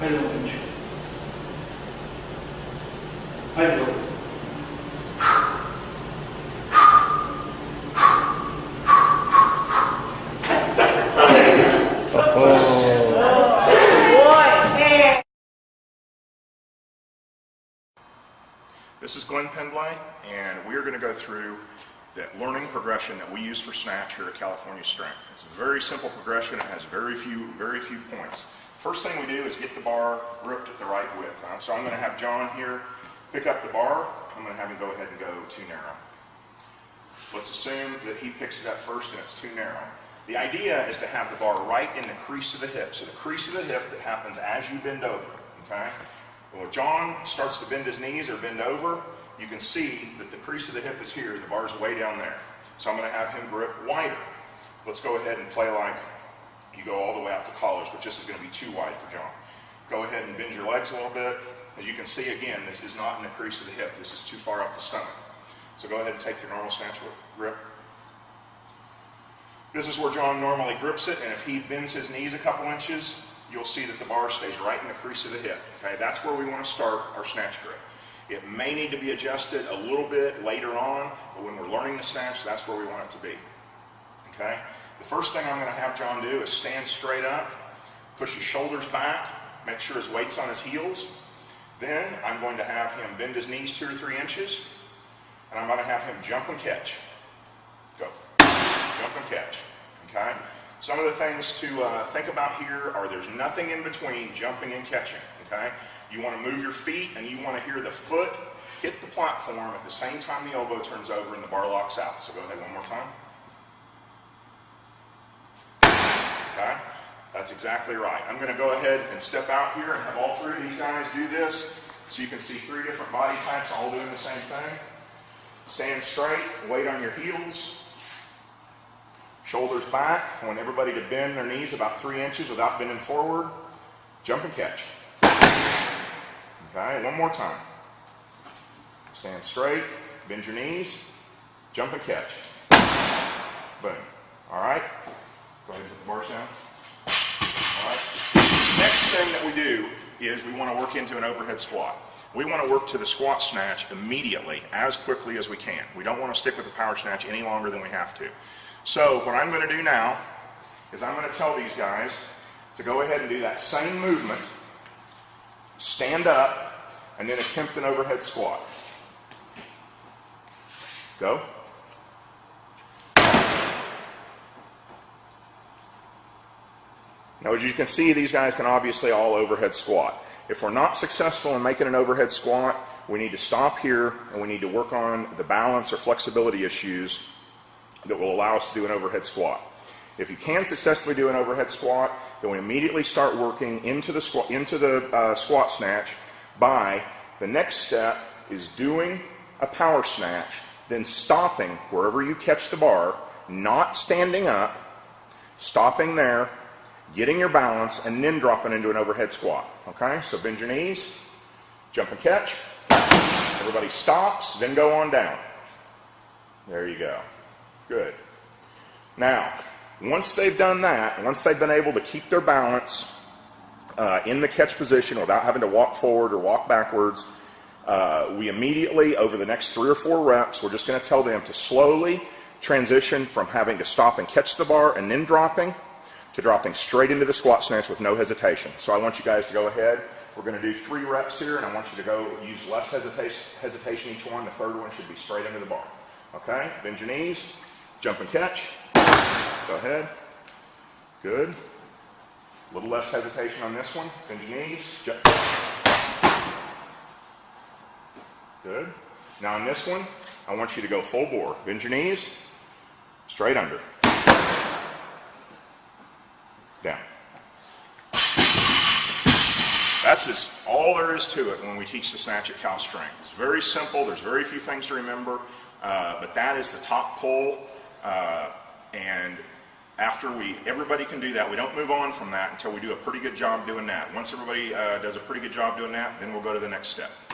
팔 왼쪽. 아이고. This is Glenn Pendlay, and we're going to go through that learning progression that we use for Snatch here at California Strength. It's a very simple progression. It has very few points. First thing we do is get the bar gripped at the right width. So I'm going to have John here pick up the bar. I'm going to have him go ahead and go too narrow. Let's assume that he picks it up first and it's too narrow. The idea is to have the bar right in the crease of the hip. So the crease of the hip that happens as you bend over, okay? When John starts to bend his knees or bend over, you can see that the crease of the hip is here, the bar's way down there. So I'm going to have him grip wider. Let's go ahead and play like you go all the way out to collars, which this is going to be too wide for John. Go ahead and bend your legs a little bit. As you can see, again, this is not in the crease of the hip. This is too far up the stomach. So go ahead and take your normal snatch grip. This is where John normally grips it, and if he bends his knees a couple inches, you'll see that the bar stays right in the crease of the hip. Okay, that's where we want to start our snatch grip. It may need to be adjusted a little bit later on, but when we're learning the snatch, that's where we want it to be. Okay, the first thing I'm going to have John do is stand straight up, push his shoulders back, make sure his weight's on his heels. Then I'm going to have him bend his knees 2 or 3 inches, and I'm going to have him jump and catch. Go. Jump and catch. Okay? Some of the things to think about here are there's nothing in between jumping and catching. Okay? You want to move your feet and you want to hear the foot hit the platform at the same time the elbow turns over and the bar locks out. So go ahead one more time. Okay? That's exactly right. I'm going to go ahead and step out here and have all 3 of these guys do this so you can see 3 different body types all doing the same thing. Stand straight, weight on your heels. Shoulders back. I want everybody to bend their knees about 3 inches without bending forward. Jump and catch. Okay, one more time. Stand straight, bend your knees, jump and catch. Boom. All right. Go ahead and put the bars down. All right. Next thing that we do is we want to work into an overhead squat. We want to work to the squat snatch immediately, as quickly as we can. We don't want to stick with the power snatch any longer than we have to. So what I'm going to do now is I'm going to tell these guys to go ahead and do that same movement, stand up, and then attempt an overhead squat. Go. Now as you can see, these guys can obviously all overhead squat. If we're not successful in making an overhead squat, we need to stop here and we need to work on the balance or flexibility issues that will allow us to do an overhead squat. If you can successfully do an overhead squat, then we immediately start working into the squat snatch by the next step is doing a power snatch, then stopping wherever you catch the bar, not standing up, stopping there, getting your balance, and then dropping into an overhead squat. Okay, so bend your knees, jump and catch. Everybody stops, then go on down. There you go. Good. Now, once they've done that, once they've been able to keep their balance in the catch position without having to walk forward or walk backwards, we immediately, over the next 3 or 4 reps, we're just going to tell them to slowly transition from having to stop and catch the bar and then dropping to dropping straight into the squat snatch with no hesitation. So I want you guys to go ahead. We're going to do 3 reps here, and I want you to go use less hesitation each one. The third one should be straight into the bar. Okay? Bend your knees. Jump and catch. Go ahead. Good. A little less hesitation on this one. Bend your knees. Jump. Good. Now on this one, I want you to go full bore. Bend your knees. Straight under. Down. That's just all there is to it when we teach the snatch at Cal Strength. It's very simple. There's very few things to remember, but that is the top pull. And after everybody can do that, we don't move on from that until we do a pretty good job doing that. Once everybody does a pretty good job doing that, then we'll go to the next step.